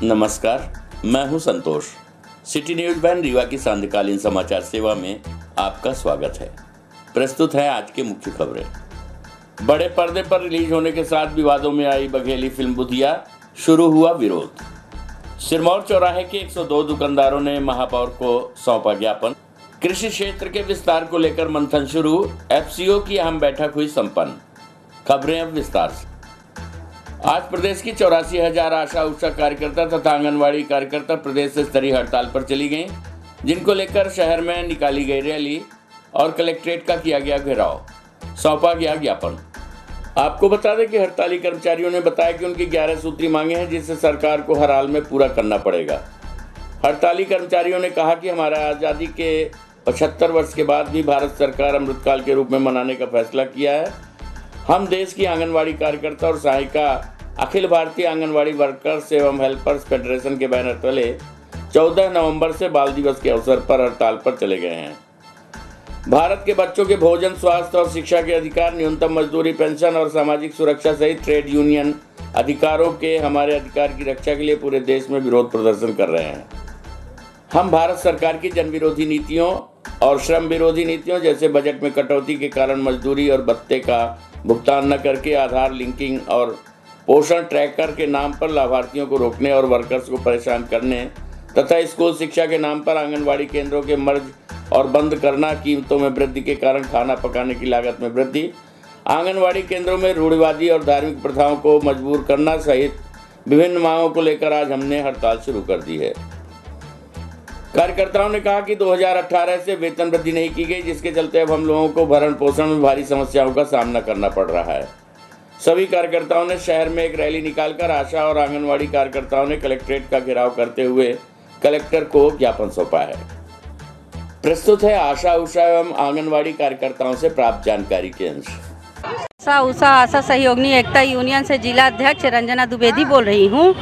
नमस्कार, मैं हूं संतोष। सिटी न्यूज वैन रीवा की सांध्यकालीन समाचार सेवा में आपका स्वागत है। प्रस्तुत है आज के मुख्य खबरें। बड़े पर्दे पर रिलीज होने के साथ विवादों में आई बघेली फिल्म बुधिया, शुरू हुआ विरोध। सिरमौर चौराहे के 102 दुकानदारों ने महापौर को सौंपा ज्ञापन। कृषि क्षेत्र के विस्तार को लेकर मंथन शुरू, एफसीओ की अहम बैठक हुई संपन्न। खबरें अब विस्तार से। आज प्रदेश की 84,000 आशा उषा कार्यकर्ता तथा आंगनवाड़ी कार्यकर्ता प्रदेश स्तरीय हड़ताल पर चली गईं, जिनको लेकर शहर में निकाली गई रैली और कलेक्ट्रेट का किया गया घेराव, सौंपा गया ज्ञापन। आपको बता दें कि हड़ताली कर्मचारियों ने बताया कि उनकी 11 सूत्री मांगे हैं, जिसे सरकार को हर हाल में पूरा करना पड़ेगा। हड़ताली कर्मचारियों ने कहा कि हमारा आज़ादी के 75 वर्ष के बाद भी भारत सरकार अमृतकाल के रूप में मनाने का फैसला किया है। हम देश की आंगनवाड़ी कार्यकर्ता और सहायिका अखिल भारतीय आंगनवाड़ी वर्कर्स एवं हेल्पर्स फेडरेशन के बैनर तले 14 नवंबर से बाल दिवस के अवसर पर हड़ताल पर चले गए हैं। भारत के बच्चों के भोजन, स्वास्थ्य और शिक्षा के अधिकार, न्यूनतम मजदूरी, पेंशन और सामाजिक सुरक्षा सहित ट्रेड यूनियन अधिकारों के हमारे अधिकार की रक्षा के लिए पूरे देश में विरोध प्रदर्शन कर रहे हैं। हम भारत सरकार की जन विरोधी नीतियों और श्रम विरोधी नीतियों जैसे बजट में कटौती के कारण मजदूरी और भत्ते का भुगतान न करके आधार लिंकिंग और पोषण ट्रैकर के नाम पर लाभार्थियों को रोकने और वर्कर्स को परेशान करने तथा स्कूल शिक्षा के नाम पर आंगनवाड़ी केंद्रों के मर्ज और बंद करना, कीमतों में वृद्धि के कारण खाना पकाने की लागत में वृद्धि, आंगनवाड़ी केंद्रों में रूढ़िवादी और धार्मिक प्रथाओं को मजबूर करना सहित विभिन्न मांगों को लेकर आज हमने हड़ताल शुरू कर दी है। कार्यकर्ताओं ने कहा कि 2018 से वेतन वृद्धि नहीं की गई, जिसके चलते अब हम लोगों को भरण पोषण में भारी समस्याओं का सामना करना पड़ रहा है। सभी कार्यकर्ताओं ने शहर में एक रैली निकालकर आशा और आंगनवाड़ी कार्यकर्ताओं ने कलेक्ट्रेट का घेराव करते हुए कलेक्टर को ज्ञापन सौंपा है। प्रस्तुत है आशा उषा एवं आंगनवाड़ी कार्यकर्ताओं से प्राप्त जानकारी के अंश। आशा सहयोगिनी एकता यूनियन से जिला अध्यक्ष रंजना द्विवेदी बोल रही हूँ।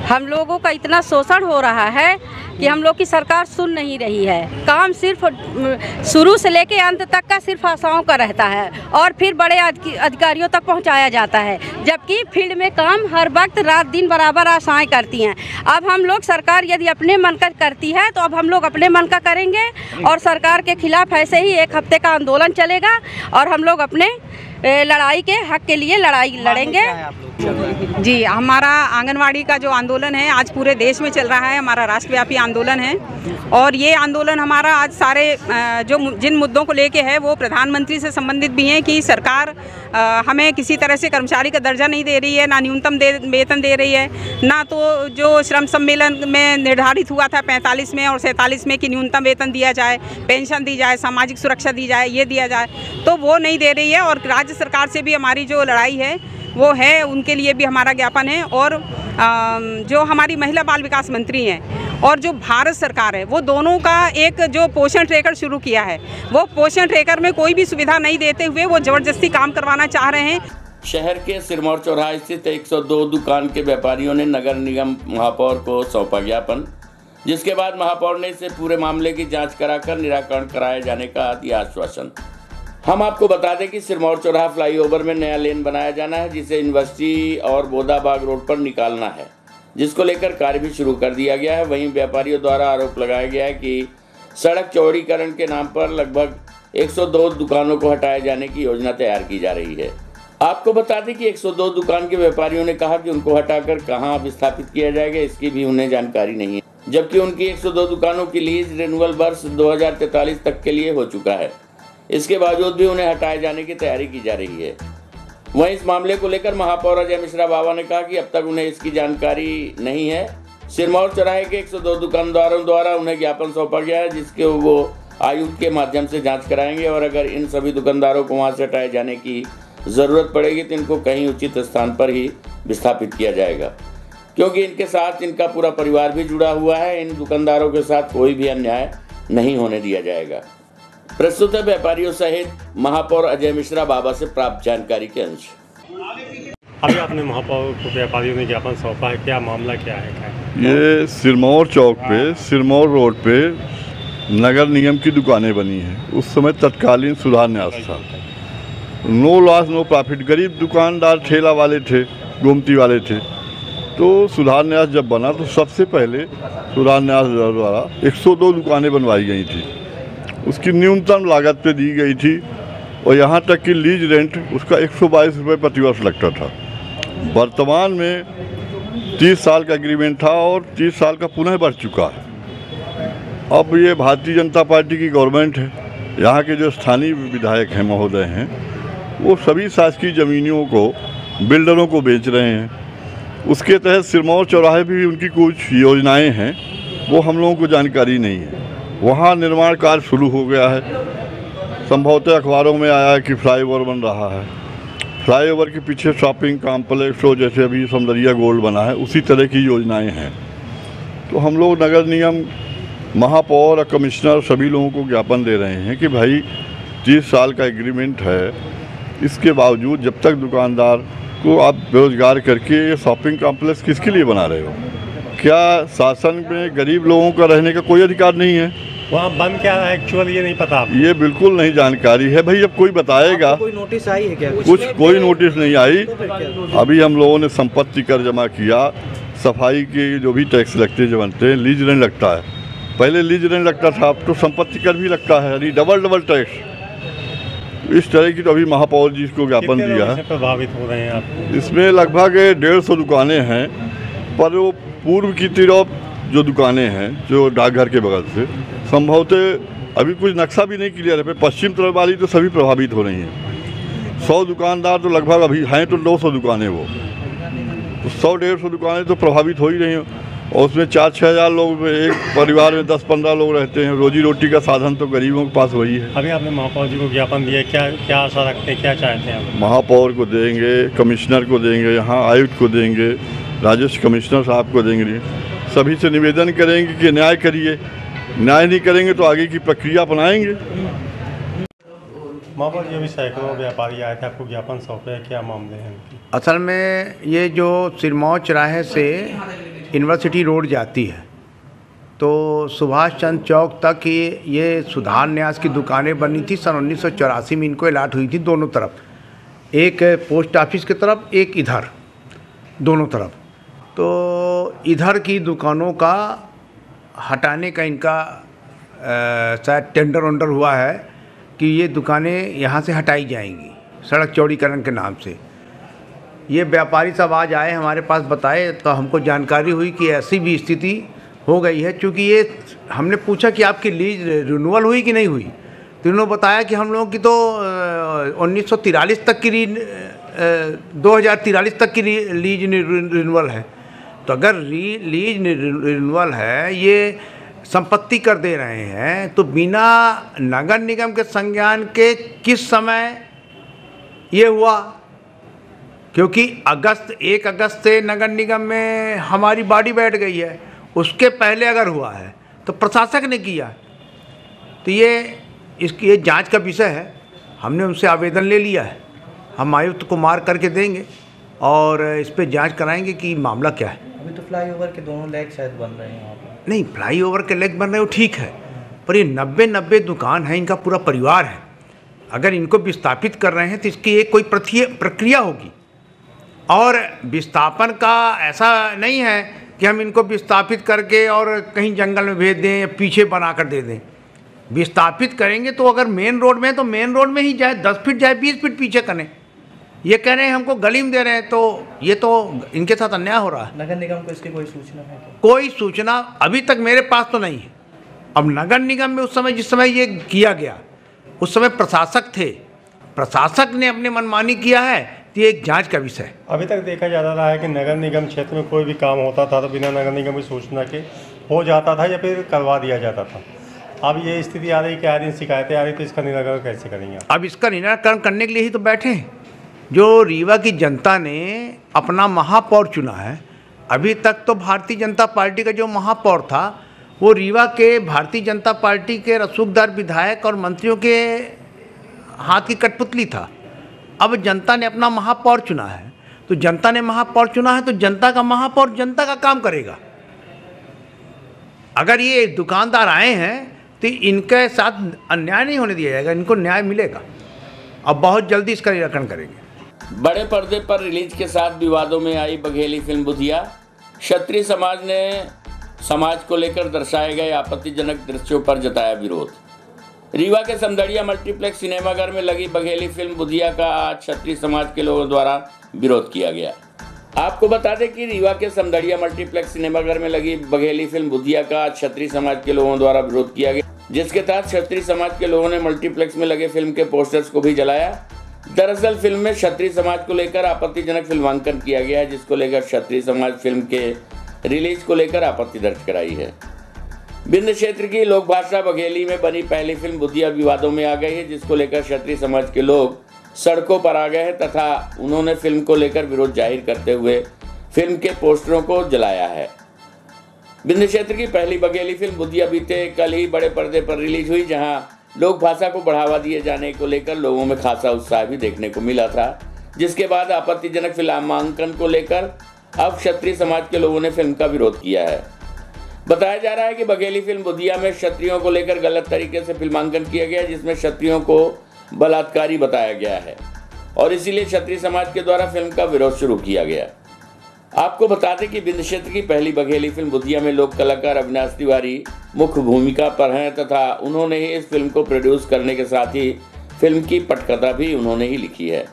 हम लोगों का इतना शोषण हो रहा है कि हम लोग की सरकार सुन नहीं रही है। काम सिर्फ शुरू से लेके अंत तक का सिर्फ आशाओं का रहता है और फिर बड़े अधिकारियों तक पहुंचाया जाता है, जबकि फील्ड में काम हर वक्त रात दिन बराबर आशाएं करती हैं। अब हम लोग, सरकार यदि अपने मन का करती है तो अब हम लोग अपने मन का करेंगे और सरकार के खिलाफ ऐसे ही 1 हफ्ते का आंदोलन चलेगा और हम लोग अपने लड़ाई के हक के लिए लड़ाई लड़ेंगे। जी, हमारा आंगनवाड़ी का जो आंदोलन है आज पूरे देश में चल रहा है, हमारा राष्ट्रव्यापी आंदोलन है और ये आंदोलन हमारा आज सारे जिन मुद्दों को लेके है वो प्रधानमंत्री से संबंधित भी हैं कि सरकार हमें किसी तरह से कर्मचारी का दर्जा नहीं दे रही है, ना न्यूनतम वेतन दे रही है, ना तो जो श्रम सम्मेलन में निर्धारित हुआ था 45 में और 47 में कि न्यूनतम वेतन दिया जाए, पेंशन दी जाए, सामाजिक सुरक्षा दी जाए, ये दिया जाए, तो वो नहीं दे रही है। और राज्य सरकार से भी हमारी जो लड़ाई है वो है, उनके लिए भी हमारा ज्ञापन है। और जो हमारी महिला बाल विकास मंत्री हैं और जो भारत सरकार है, वो दोनों का एक जो पोषण ट्रैकर शुरू किया है, वो पोषण ट्रैकर में कोई भी सुविधा नहीं देते हुए वो जबरदस्ती काम करवाना चाह रहे हैं। शहर के सिरमौर चौराहे स्थित 102 दुकान के व्यापारियों ने नगर निगम महापौर को सौंपा ज्ञापन, जिसके बाद महापौर ने इसे पूरे मामले की जाँच कराकर निराकरण कराए जाने का दिया आश्वासन। हम आपको बता दें कि सिरमौर चौराहा फ्लाईओवर में नया लेन बनाया जाना है, जिसे यूनिवर्सिटी और बोदाबाग रोड पर निकालना है, जिसको लेकर कार्य भी शुरू कर दिया गया है। वहीं व्यापारियों द्वारा आरोप लगाया गया है कि सड़क चौड़ीकरण के नाम पर लगभग 102 दुकानों को हटाए जाने की योजना तैयार की जा रही है। आपको बता दें कि 102 दुकान के व्यापारियों ने कहा कि उनको हटाकर कहाँ विस्थापित किया जाएगा, इसकी भी उन्हें जानकारी नहीं है, जबकि उनकी 102 दुकानों की लीज रिन्यूअल वर्ष 2043 तक के लिए हो चुका है। इसके बावजूद भी उन्हें हटाए जाने की तैयारी की जा रही है। वहीं इस मामले को लेकर महापौर अजय मिश्रा बाबा ने कहा कि अब तक उन्हें इसकी जानकारी नहीं है। सिरमौर चौराहे के 102 दुकानदारों द्वारा उन्हें ज्ञापन सौंपा गया है, जिसके वो आयुक्त के माध्यम से जांच कराएंगे और अगर इन सभी दुकानदारों को वहां से हटाए जाने की ज़रूरत पड़ेगी तो इनको कहीं उचित स्थान पर ही विस्थापित किया जाएगा, क्योंकि इनके साथ इनका पूरा परिवार भी जुड़ा हुआ है। इन दुकानदारों के साथ कोई भी अन्याय नहीं होने दिया जाएगा। प्रस्तुत है व्यापारियों सहित महापौर अजय मिश्रा बाबा से प्राप्त जानकारी के अंश। अभी आपने महापौर को व्यापारियों ने ज्ञापन सौंपा है, क्या मामला क्या है? ये सिरमौर चौक पे, सिरमौर रोड पे नगर निगम की दुकानें बनी हैं। उस समय तत्कालीन सुधार न्यास था, नो लॉस नो प्रॉफिट। गरीब दुकानदार ठेला वाले थे, गोमती वाले थे, तो सुधार न्यास जब बना तो सबसे पहले सुधार न्यास द्वारा 102 दुकानें बनवाई गई थी। उसकी न्यूनतम लागत पे दी गई थी और यहाँ तक कि लीज रेंट उसका 122 रुपये प्रति वर्ष लगता था। वर्तमान में 30 साल का एग्रीमेंट था और 30 साल का पुनः बढ़ चुका है। अब ये भारतीय जनता पार्टी की गवर्नमेंट है। यहाँ के जो स्थानीय विधायक हैं, महोदय हैं, वो सभी शासकीय ज़मीनियों को बिल्डरों को बेच रहे हैं। उसके तहत सिरमौर चौराहे भी उनकी कुछ योजनाएं हैं, वो हम लोगों को जानकारी नहीं है। वहाँ निर्माण कार्य शुरू हो गया है। संभवतः अखबारों में आया है कि फ्लाईओवर बन रहा है। फ्लाईओवर के पीछे शॉपिंग कॉम्प्लेक्स हो, जैसे अभी सौंदर्या गोल्ड बना है, उसी तरह की योजनाएं हैं। तो हम लोग नगर निगम, महापौर और कमिश्नर सभी लोगों को ज्ञापन दे रहे हैं कि भाई 30 साल का एग्रीमेंट है, इसके बावजूद जब तक दुकानदार को आप बेरोजगार करके ये शॉपिंग कॉम्प्लेक्स किसके लिए बना रहे हो? क्या शासन में गरीब लोगों का रहने का कोई अधिकार नहीं है? वहाँ बंद क्या है एक्चुअल ये नहीं पता आपको? ये बिल्कुल नहीं जानकारी है भाई। जब कोई बताएगा। कोई नोटिस आई है क्या? कोई नोटिस नहीं आई। अभी हम लोगों ने संपत्ति कर जमा किया, सफाई के जो भी टैक्स लगते जो बनते हैं, लीज रेंट लगता है। पहले लीज रेंट लगता था, अब तो संपत्ति कर भी लगता है, यानी डबल टैक्स। इस तरह की तो अभी महापौर जी को ज्ञापन दिया है। प्रभावित हो रहे हैं आप? इसमें लगभग 150 दुकानें हैं, पर वो पूर्व की तरफ जो दुकानें हैं जो डाकघर के बगल से, संभवतः अभी कुछ नक्शा भी नहीं क्लियर है। पश्चिम तरफ वाली तो सभी प्रभावित हो रही हैं। 100 दुकानदार तो लगभग अभी हैं, तो 200 दुकानें वो, तो 100-150 दुकानें तो प्रभावित हो ही रही हैं। और उसमें 4-6 हज़ार लोग, एक परिवार में 10-15 लोग रहते हैं। रोजी रोटी का साधन तो गरीबों के पास वही है। अभी आपने महापौर जी को ज्ञापन दिया, क्या आशा रखते हैं, क्या चाहते हैं आप? महापौर को देंगे, कमिश्नर को देंगे, यहाँ आयुक्त को देंगे, राजस्व कमिश्नर साहब को देंगे। सभी से निवेदन करेंगे कि न्याय करिए। न्याय नहीं करेंगे तो आगे की प्रक्रिया अपनाएंगे। महापौर जी, अभी सैकड़ों व्यापारी आए थे, आपको ज्ञापन सौंपे, क्या मामले हैं? असल में ये जो सिरमौर चौराहे से यूनिवर्सिटी रोड जाती है, तो सुभाष चंद्र चौक तक ये सुधार न्यास की दुकानें बनी थी। सन 1984 में इनको अलाट हुई थी दोनों तरफ, एक पोस्ट ऑफिस की तरफ, एक इधर, दोनों तरफ। तो इधर की दुकानों का हटाने का इनका शायद टेंडर वेंडर हुआ है कि ये दुकानें यहाँ से हटाई जाएंगी सड़क चौड़ीकरण के नाम से। ये व्यापारी सब आज आए हमारे पास, बताए तो हमको जानकारी हुई कि ऐसी भी स्थिति हो गई है। क्योंकि ये हमने पूछा कि आपकी लीज रिन्यूअल हुई कि नहीं हुई, तो इन्होंने बताया कि हम लोगों की तो 1943 तक की 2043 तक की लीज रिन्यूअल है। तो अगर लीज रिन्यूअल है, ये संपत्ति कर दे रहे हैं, तो बिना नगर निगम के संज्ञान के किस समय ये हुआ? क्योंकि 1 अगस्त से नगर निगम में हमारी बॉडी बैठ गई है, उसके पहले अगर हुआ है तो प्रशासक ने किया। तो ये जांच का विषय है। हमने उनसे आवेदन ले लिया है, हम आयुक्त को मार्क करके देंगे और इस पर जांच कराएंगे कि मामला क्या है। अभी तो फ्लाईओवर के दोनों लेग शायद बन रहे हैं वहाँ पर। नहीं, फ्लाईओवर के लेग बन रहे हो ठीक है, पर ये 90 दुकान है, इनका पूरा परिवार है। अगर इनको विस्थापित कर रहे हैं तो इसकी एक कोई प्रक्रिया होगी। और विस्थापन का ऐसा नहीं है कि हम इनको विस्थापित करके और कहीं जंगल में भेज दें या पीछे बना कर दे दें। विस्थापित करेंगे तो अगर मेन रोड में है तो मेन रोड में ही जाए, 10 फीट जाए 20 फीट पीछे करें। ये कह रहे हैं हमको गली में दे रहे हैं, तो ये तो इनके साथ अन्याय हो रहा है। नगर निगम को इसकी कोई सूचना है क्या? कोई सूचना अभी तक मेरे पास तो नहीं है। अब नगर निगम में उस समय जिस समय ये किया गया, उस समय प्रशासक थे, प्रशासक ने अपनी मनमानी किया है, तो ये एक जांच का विषय है। अभी तक देखा जा रहा है कि नगर निगम क्षेत्र में कोई भी काम होता था तो बिना नगर निगम की सूचना के हो जाता था या फिर करवा दिया जाता था। अब ये स्थिति आ रही कि आए दिन शिकायतें आ रही, तो इसका निराकरण कैसे करेंगे? अब इसका निराकरण करने के लिए ही तो बैठे हैं। जो रीवा की जनता ने अपना महापौर चुना है, अभी तक तो भारतीय जनता पार्टी का जो महापौर था वो रीवा के भारतीय जनता पार्टी के रसूखदार विधायक और मंत्रियों के हाथ की कठपुतली था। अब जनता ने अपना महापौर चुना है, तो जनता ने महापौर चुना है तो जनता का महापौर जनता का काम करेगा। अगर ये दुकानदार आए हैं तो इनके साथ अन्याय नहीं होने दिया जाएगा, इनको न्याय मिलेगा। अब बहुत जल्दी इसका निराकरण करेंगे। बड़े पर्दे पर रिलीज के साथ विवादों में आई बघेली फिल्म बुधिया क्षत्रिय समाज ने समाज को लेकर दर्शाए गए आपत्तिजनक दृश्यों पर जताया विरोध। रीवा के समदड़िया मल्टीप्लेक्स सिनेमाघर में लगी बघेली फिल्म बुधिया का आज क्षत्रिय समाज के लोगों द्वारा विरोध किया गया। आपको बता दें कि रीवा के समदड़िया मल्टीप्लेक्स सिनेमाघर में लगी बघेली फिल्म बुधिया का आज क्षत्रिय समाज के लोगों द्वारा विरोध किया गया, जिसके तहत क्षत्रिय समाज के लोगों ने मल्टीप्लेक्स में लगे फिल्म के पोस्टर्स को भी जलाया। दरअसल फिल्म में क्षत्रिय समाज को लेकर आपत्तिजनक फिल्मांकन किया गया है, जिसको लेकर क्षत्रिय समाज फिल्म के रिलीज को लेकर आपत्ति दर्ज कराई है। विंध्य क्षेत्र की लोक भाषा बघेली में बनी पहली फिल्म बुधिया विवादों में आ गई है, जिसको लेकर क्षत्रिय समाज के लोग सड़कों पर आ गए हैं तथा उन्होंने फिल्म को लेकर विरोध जाहिर करते हुए फिल्म के पोस्टरों को जलाया है। विंध्य क्षेत्र की पहली बघेली फिल्म बुधिया बीते कल ही बड़े पर्दे पर रिलीज हुई, जहां लोक भाषा को बढ़ावा दिए जाने को लेकर लोगों में खासा उत्साह भी देखने को मिला था, जिसके बाद आपत्तिजनक फिल्मांकन को लेकर अब क्षत्रिय समाज के लोगों ने फिल्म का विरोध किया है। बताया जा रहा है कि बघेली फिल्म बुधिया में क्षत्रियों को लेकर गलत तरीके से फिल्मांकन किया गया, जिसमें क्षत्रियों को बलात्कारी बताया गया है और इसीलिए क्षत्रिय समाज के द्वारा फिल्म का विरोध शुरू किया गया। आपको बता दें कि विंध्य क्षेत्र की पहली बघेली फिल्म बुधिया में लोक कलाकार अविनाश तिवारी मुख्य भूमिका पर हैं तथा उन्होंने ही इस फिल्म को प्रोड्यूस करने के साथ ही फिल्म की पटकथा भी उन्होंने ही लिखी है।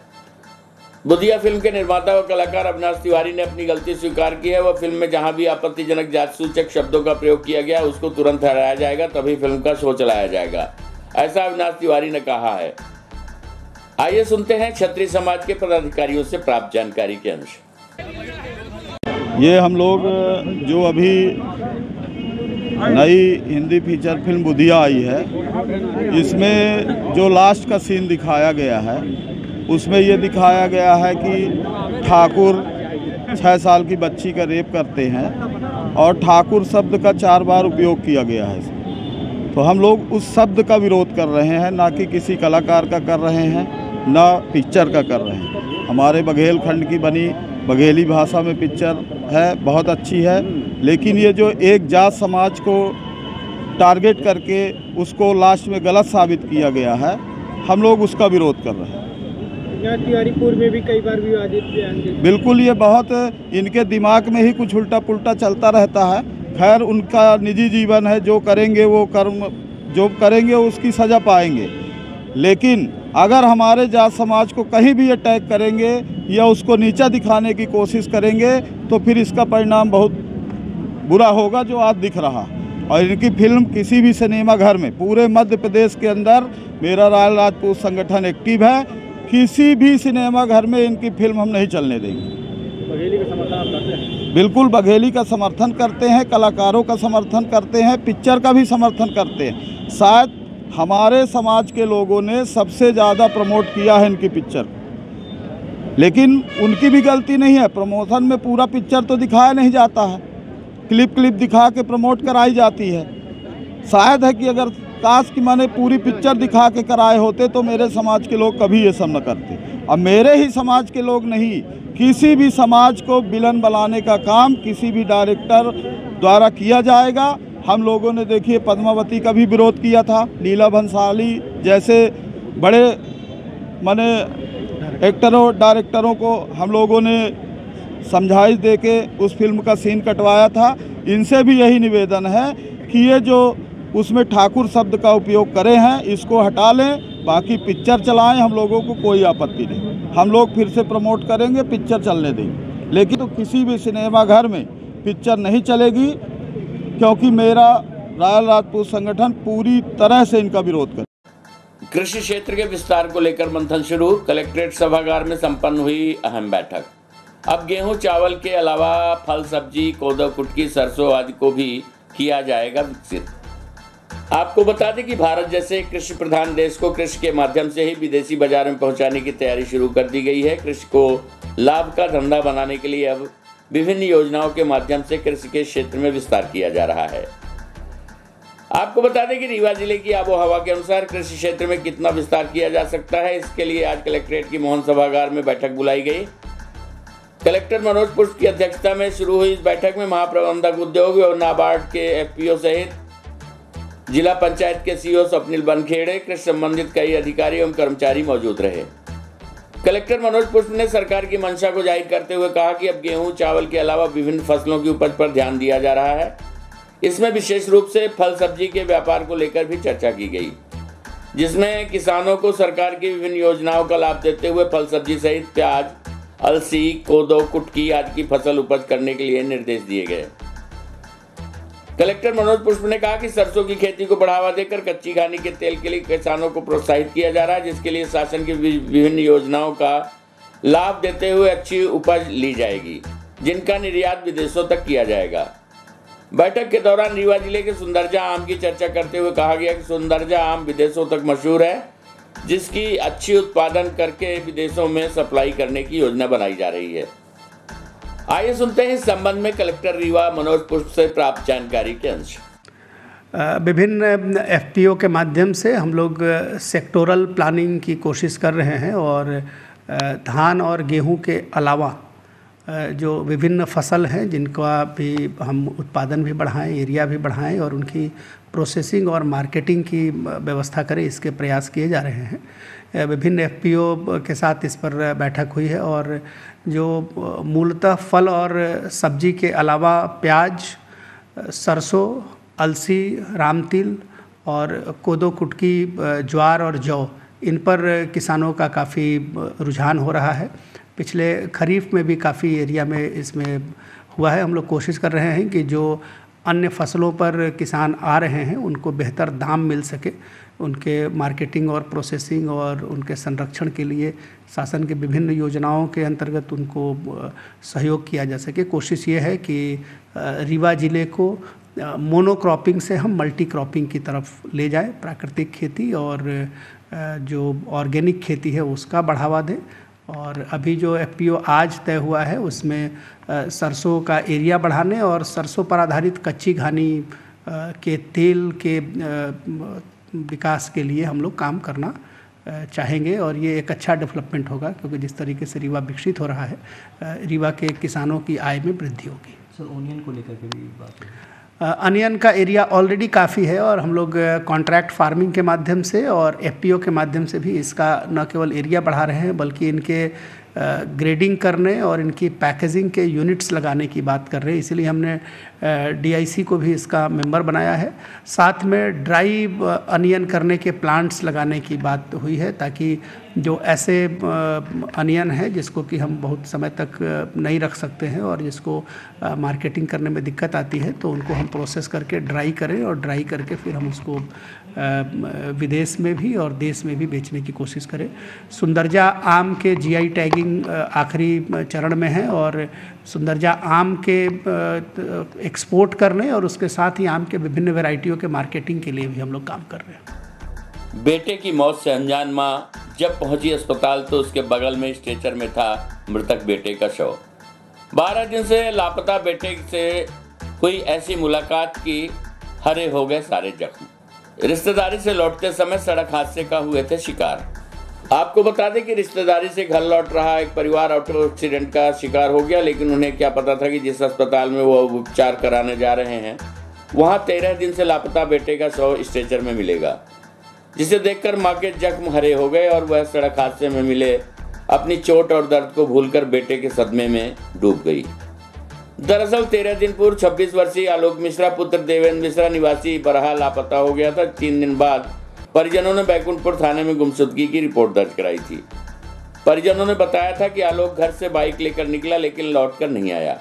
बुधिया फिल्म के निर्माता व कलाकार अविनाश तिवारी ने अपनी गलती स्वीकार की है। वह फिल्म में जहां भी आपत्तिजनक जातिसूचक शब्दों का प्रयोग किया गया उसको तुरंत हटाया जाएगा, तभी फिल्म का शो चलाया जाएगा, ऐसा अविनाश तिवारी ने कहा है। आइए सुनते हैं क्षत्रिय समाज के पदाधिकारियों से प्राप्त जानकारी के अनुसार। ये हम लोग जो अभी नई हिंदी फीचर फिल्म बुधिया आई है, इसमें जो लास्ट का सीन दिखाया गया है उसमें ये दिखाया गया है कि ठाकुर 6 साल की बच्ची का रेप करते हैं और ठाकुर शब्द का 4 बार उपयोग किया गया है इसमें। तो हम लोग उस शब्द का विरोध कर रहे हैं, ना कि किसी कलाकार का कर रहे हैं, ना पिक्चर का कर रहे हैं। हमारे बघेल खंड की बनी बघेली भाषा में पिक्चर है, बहुत अच्छी है, लेकिन ये जो एक जात समाज को टारगेट करके उसको लास्ट में गलत साबित किया गया है, हम लोग उसका विरोध कर रहे हैं। तिवारीपुर में भी कई बार विवादित बिल्कुल, ये बहुत इनके दिमाग में ही कुछ उल्टा पुल्टा चलता रहता है। खैर, उनका निजी जीवन है, जो करेंगे वो कर्म जो करेंगे उसकी सज़ा पाएंगे, लेकिन अगर हमारे जात समाज को कहीं भी अटैक करेंगे या उसको नीचा दिखाने की कोशिश करेंगे तो फिर इसका परिणाम बहुत बुरा होगा, जो आज दिख रहा। और इनकी फिल्म किसी भी सिनेमा घर में पूरे मध्य प्रदेश के अंदर मेरा रायल राजपूत संगठन एक्टिव है, किसी भी सिनेमा घर में इनकी फिल्म हम नहीं चलने देंगे। बघेली का समर्थन आप करते हैं? बिल्कुल, बघेली का समर्थन करते हैं, कलाकारों का समर्थन करते हैं, पिक्चर का भी समर्थन करते हैं। शायद हमारे समाज के लोगों ने सबसे ज़्यादा प्रमोट किया है इनकी पिक्चर, लेकिन उनकी भी गलती नहीं है। प्रमोशन में पूरा पिक्चर तो दिखाया नहीं जाता है, क्लिप दिखा के प्रमोट कराई जाती है। शायद है कि अगर काश कि मैंने पूरी पिक्चर दिखा के कराए होते तो मेरे समाज के लोग कभी ये सब न करते। अब मेरे ही समाज के लोग नहीं, किसी भी समाज को विलन बनाने का काम किसी भी डायरेक्टर द्वारा किया जाएगा। हम लोगों ने देखिए पद्मावती का भी विरोध किया था, लीला भंसाली जैसे बड़े माने एक्टरों डायरेक्टरों को हम लोगों ने समझाइश दे के उस फिल्म का सीन कटवाया था। इनसे भी यही निवेदन है कि ये जो उसमें ठाकुर शब्द का उपयोग करे हैं इसको हटा लें, बाकी पिक्चर चलाएं, हम लोगों को कोई आपत्ति नहीं। हम लोग फिर से प्रमोट करेंगे, पिक्चर चलने देंगे, लेकिन तो किसी भी सिनेमा घर में पिक्चर नहीं चलेगी, क्योंकि मेरा रायल राजपूत संगठन पूरी तरह से इनका विरोध कर। कृषि क्षेत्र के विस्तार को लेकर मंथन शुरू। कलेक्ट्रेट सभागार में संपन्न हुई अहम बैठक। अब गेहूं चावल के अलावा फल सब्जी कोदो कुटकी सरसों आदि को भी किया जाएगा विकसित। आपको बता दें कि भारत जैसे कृषि प्रधान देश को कृषि के माध्यम से ही विदेशी बाजार में पहुंचाने की तैयारी शुरू कर दी गई है। कृषि को लाभ का धंधा बनाने के लिए अब विभिन्न योजनाओं के माध्यम से कृषि के क्षेत्र में विस्तार किया जा रहा है। आपको बता दें कि रीवा जिले की आबोहवा के अनुसार कृषि क्षेत्र में कितना विस्तार किया जा सकता है, इसके लिए आज कलेक्ट्रेट की मोहन सभागार में बैठक बुलाई गई। कलेक्टर मनोज पुष्प की अध्यक्षता में शुरू हुई इस बैठक में महाप्रबंधक उद्योग और नाबार्ड के एफपीओ सहित जिला पंचायत के सीईओ स्वप्निल बनखेड़े, कृषि संबंधित कई अधिकारी एवं कर्मचारी मौजूद रहे। कलेक्टर मनोज पुष्प ने सरकार की मंशा को जाहिर करते हुए कहा कि अब गेहूं चावल के अलावा विभिन्न फसलों की उपज पर ध्यान दिया जा रहा है। इसमें विशेष रूप से फल सब्जी के व्यापार को लेकर भी चर्चा की गई, जिसमें किसानों को सरकार की विभिन्न योजनाओं का लाभ देते हुए फल सब्जी सहित प्याज, अलसी, कोदो, कुटकी आदि की फसल उपज करने के लिए निर्देश दिए गए। कलेक्टर मनोज पुष्प ने कहा कि सरसों की खेती को बढ़ावा देकर कच्ची घानी के तेल के लिए किसानों को प्रोत्साहित किया जा रहा है, जिसके लिए शासन की विभिन्न योजनाओं का लाभ देते हुए अच्छी उपज ली जाएगी, जिनका निर्यात विदेशों तक किया जाएगा। बैठक के दौरान रीवा जिले के सुंदरजा आम की चर्चा करते हुए कहा गया कि सुंदरजा आम विदेशों तक मशहूर है, जिसकी अच्छी उत्पादन करके विदेशों में सप्लाई करने की योजना बनाई जा रही है। आइए सुनते हैं इस संबंध में कलेक्टर रीवा मनोज पुष्प से प्राप्त जानकारी के अंश। विभिन्न एफपीओ के माध्यम से हम लोग सेक्टोरल प्लानिंग की कोशिश कर रहे हैं और धान और गेहूं के अलावा जो विभिन्न फसल हैं जिनका भी हम उत्पादन भी बढ़ाएं, एरिया भी बढ़ाएं और उनकी प्रोसेसिंग और मार्केटिंग की व्यवस्था करें, इसके प्रयास किए जा रहे हैं। विभिन्न एफपीओ के साथ इस पर बैठक हुई है और जो मूलतः फल और सब्जी के अलावा प्याज, सरसों, अलसी, रामतिल और कोदो, कुटकी, ज्वार और जौ, इन पर किसानों का काफ़ी रुझान हो रहा है। पिछले खरीफ में भी काफ़ी एरिया में इसमें हुआ है। हम लोग कोशिश कर रहे हैं कि जो अन्य फसलों पर किसान आ रहे हैं उनको बेहतर दाम मिल सके, उनके मार्केटिंग और प्रोसेसिंग और उनके संरक्षण के लिए शासन के विभिन्न योजनाओं के अंतर्गत उनको सहयोग किया जा सके। कोशिश ये है कि रीवा ज़िले को मोनोक्रॉपिंग से हम मल्टी क्रॉपिंग की तरफ ले जाएं, प्राकृतिक खेती और जो ऑर्गेनिक खेती है उसका बढ़ावा दें। और अभी जो एफपीओ आज तय हुआ है उसमें सरसों का एरिया बढ़ाने और सरसों पर आधारित कच्ची घानी के तेल के विकास के लिए हम लोग काम करना चाहेंगे और ये एक अच्छा डेवलपमेंट होगा, क्योंकि जिस तरीके से रीवा विकसित हो रहा है, रीवा के किसानों की आय में वृद्धि होगी। सर, ओनियन को लेकर के भी बात है। अनियन का एरिया ऑलरेडी काफ़ी है और हम लोग कॉन्ट्रैक्ट फार्मिंग के माध्यम से और एफपीओ के माध्यम से भी इसका न केवल एरिया बढ़ा रहे हैं बल्कि इनके ग्रेडिंग करने और इनकी पैकेजिंग के यूनिट्स लगाने की बात कर रहे हैं। इसलिए हमने डीआईसी को भी इसका मेंबर बनाया है। साथ में ड्राई अनियन करने के प्लांट्स लगाने की बात हुई है, ताकि जो ऐसे अनियन है जिसको कि हम बहुत समय तक नहीं रख सकते हैं और जिसको मार्केटिंग करने में दिक्कत आती है, तो उनको हम प्रोसेस करके ड्राई करें और ड्राई करके फिर हम उसको विदेश में भी और देश में भी बेचने की कोशिश करें। सुंदरजा आम के जीआई टैगिंग आखिरी चरण में है और सुंदरजा आम के एक्सपोर्ट करने और उसके साथ ही आम के विभिन्न वैरायटियों के मार्केटिंग के लिए भी हम लोग काम कर रहे हैं। बेटे की मौत से अनजान मां जब पहुंची अस्पताल तो उसके बगल में स्ट्रेचर में था मृतक बेटे का शव। 12 दिन से लापता बेटे से हुई ऐसी मुलाकात की हरे हो गए सारे जख्म। रिश्तेदारी से लौटते समय सड़क हादसे का हुए थे शिकार। आपको बता दें कि रिश्तेदारी से घर लौट रहा एक परिवार ऑटो एक्सीडेंट का शिकार हो गया, लेकिन उन्हें क्या पता था कि जिस अस्पताल में वो उपचार कराने जा रहे हैं वहां 13 दिन से लापता बेटे का शव स्ट्रेचर में मिलेगा, जिसे देखकर मां के जख्म हरे हो गए और वह सड़क हादसे में मिले अपनी चोट और दर्द को भूलकर बेटे के सदमे में डूब गई। दरअसल 13 दिन पूर्व 26 वर्षीय आलोक मिश्रा पुत्र देवेंद्र मिश्रा निवासी बरहा लापता हो गया था। 3 दिन बाद परिजनों ने बैकुंठपुर थाने में गुमशुदगी की रिपोर्ट दर्ज कराई थी। परिजनों ने बताया था कि आलोक घर से बाइक लेकर निकला लेकिन लौटकर नहीं आया।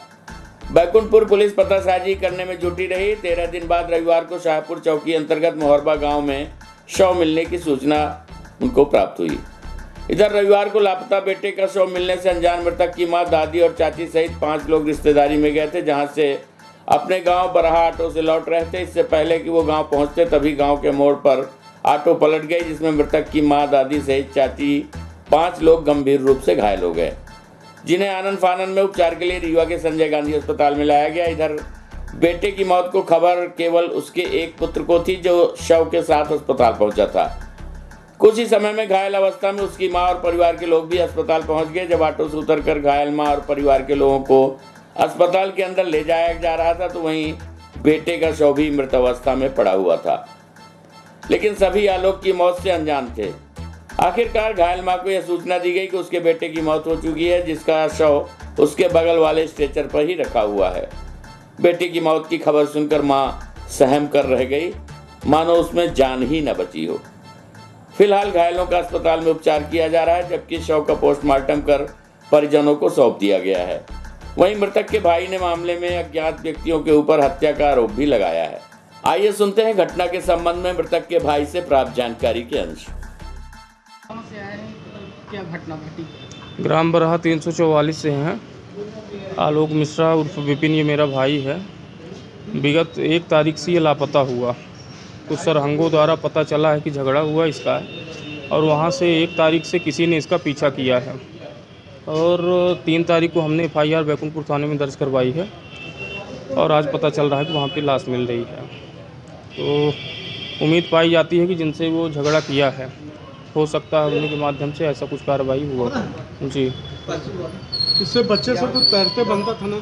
बैकुंठपुर पुलिस पतासाजी करने में जुटी रही। 13 दिन बाद रविवार को शाहपुर चौकी अंतर्गत मोहरबा गांव में शव मिलने की सूचना उनको प्राप्त हुई। इधर रविवार को लापता बेटे का शव मिलने से अनजान मृतक की मां, दादी और चाची सहित 5 लोग रिश्तेदारी में गए थे, जहां से अपने गांव बरहा ऑटो से लौट रहे थे। इससे पहले कि वो गांव पहुंचते तभी गांव के मोड़ पर ऑटो पलट गई, जिसमें मृतक की मां, दादी सहित चाची 5 लोग गंभीर रूप से घायल हो गए, जिन्हें आनन फानन में उपचार के लिए रीवा के संजय गांधी अस्पताल में लाया गया। इधर बेटे की मौत को खबर केवल उसके एक पुत्र को थी, जो शव के साथ अस्पताल पहुंचा था। कुछ ही समय में घायल अवस्था में उसकी मां और परिवार के लोग भी अस्पताल पहुंच गए। जब ऑटो से उतरकर घायल मां और परिवार के लोगों को अस्पताल के अंदर ले जाया जा रहा था तो वहीं बेटे का शव भी मृत अवस्था में पड़ा हुआ था, लेकिन सभी आलोक की मौत से अनजान थे। आखिरकार घायल मां को यह सूचना दी गई कि उसके बेटे की मौत हो चुकी है, जिसका शव उसके बगल वाले स्ट्रेचर पर ही रखा हुआ है। बेटे की मौत की खबर सुनकर मां सहम कर रह गई, मानो उसमें जान ही न बची हो। फिलहाल घायलों का अस्पताल में उपचार किया जा रहा है, जबकि शव का पोस्टमार्टम कर परिजनों को सौंप दिया गया है। वहीं मृतक के भाई ने मामले में अज्ञात व्यक्तियों के ऊपर हत्या का आरोप भी लगाया है। आइए सुनते हैं घटना के संबंध में मृतक के भाई से प्राप्त जानकारी के अंश। क्या घटना घटी? ग्राम बरहा 344 से हैं। आलोक मिश्रा उर्फ विपिन ये मेरा भाई है। विगत 1 तारीख से ये लापता हुआ। कुछ सरहंगों द्वारा पता चला है कि झगड़ा हुआ इसका है और वहाँ से 1 तारीख से किसी ने इसका पीछा किया है और 3 तारीख को हमने FIR बैकुंठपुर थाने में दर्ज करवाई है और आज पता चल रहा है कि वहाँ पे लाश मिल रही है। तो उम्मीद पाई जाती है कि जिनसे वो झगड़ा किया है, हो सकता है उन्हीं के माध्यम से ऐसा कुछ कार्रवाई हुआ जी। इससे बच्चे से कुछ तैरते बनता था ना?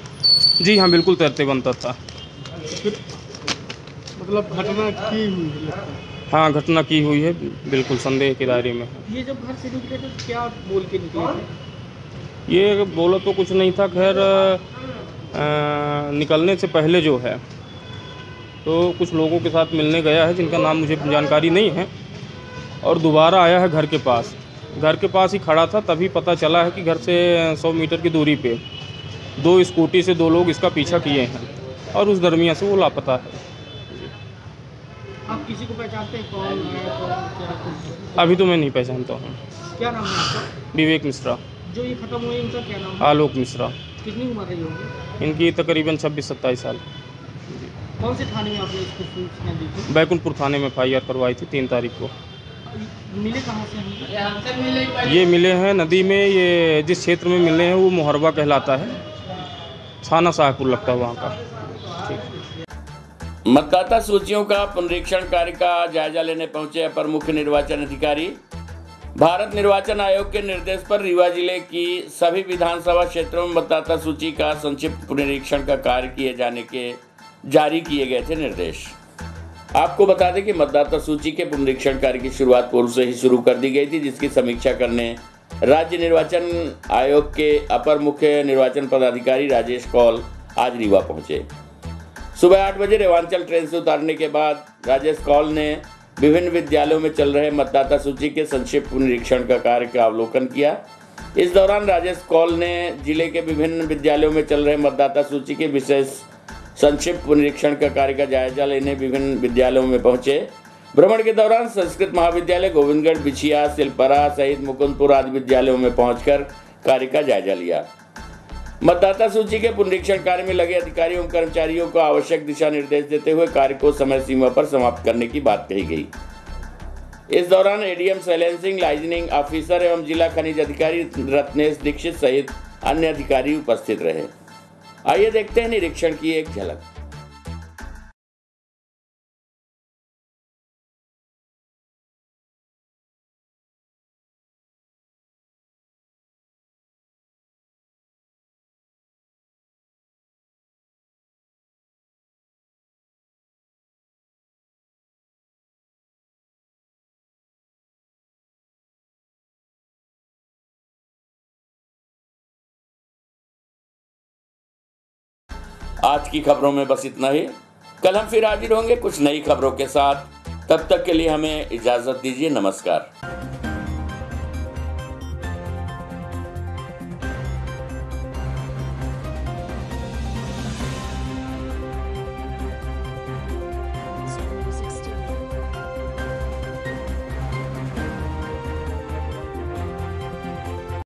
जी हाँ, बिल्कुल तैरते बनता था। फिर मतलब घटना की हुई है? हाँ, घटना की हुई है, बिल्कुल संदेह के दायरे में। ये जब घर से निकले तो क्या बोल के निकले थे? ये बोला तो कुछ नहीं था, खैर निकलने से पहले जो है तो कुछ लोगों के साथ मिलने गया है जिनका नाम मुझे जानकारी नहीं है और दोबारा आया है घर के पास। घर के पास ही खड़ा था, तभी पता चला है कि घर से 100 मीटर की दूरी पे 2 स्कूटी से 2 लोग इसका पीछा किए हैं और उस दरमियान से वो लापता है। आप किसी को पहचानते हैं? कौन है? अभी तो मैं नहीं पहचानता हूँ। क्या नाम है आपका? विवेक मिश्रा। जो ये खत्म हुए इनका क्या नाम है? आलोक मिश्रा। कितनी उम्र रही होगी इनकी? तकरीबन 26-27 साल। कौन से थाने में आपने इसको सूचना दी थी? बैकुंठपुर थाने में FIR करवाई थी 3 तारीख को। मिले कहाँ से हम? ये मिले हैं नदी में। ये जिस क्षेत्र में मिले हैं वो मोहरबा कहलाता है, थाना शाहपुर लगता है वहाँ का। मतदाता सूचियों का पुनरीक्षण कार्य का जायजा लेने पहुंचे अपर मुख्य निर्वाचन अधिकारी। भारत निर्वाचन आयोग के निर्देश पर रीवा जिले की सभी विधानसभा क्षेत्रों में मतदाता सूची का संक्षिप्त पुनरीक्षण का कार्य किए जाने के जारी किए गए थे निर्देश। आपको बता दें कि मतदाता सूची के पुनरीक्षण कार्य की शुरुआत पूर्व से ही शुरू कर दी गई थी, जिसकी समीक्षा करने राज्य निर्वाचन आयोग के अपर मुख्य निर्वाचन पदाधिकारी राजेश कौल आज रीवा पहुंचे। सुबह 8 बजे रेवांचल ट्रेन से उतारने के बाद राजेश कौल ने विभिन्न विद्यालयों में चल रहे मतदाता सूची के संक्षिप्त पुनरीक्षण का कार्य का अवलोकन किया। इस दौरान राजेश कौल ने जिले के विभिन्न विद्यालयों में चल रहे मतदाता सूची के विशेष संक्षिप्त पुनरीक्षण का कार्य का जायजा लेने विभिन्न विद्यालयों में पहुंचे। भ्रमण के दौरान संस्कृत महाविद्यालय, गोविंदगढ़, बिछिया, सिलपरा सहित मुकुंदपुर आदि विद्यालयों में पहुंचकर कार्य का जायजा लिया। मतदाता सूची के पुनरीक्षण कार्य में लगे अधिकारियों एवं कर्मचारियों को आवश्यक दिशा निर्देश देते हुए कार्य को समय सीमा पर समाप्त करने की बात कही गई। इस दौरान ADM Shailendra Singh, liaisoning officer एवं जिला खनिज अधिकारी रत्नेश दीक्षित सहित अन्य अधिकारी उपस्थित रहे। आइए देखते हैं निरीक्षण की एक झलक। आज की खबरों में बस इतना ही। कल हम फिर हाजिर होंगे कुछ नई खबरों के साथ। तब तक के लिए हमें इजाजत दीजिए। नमस्कार।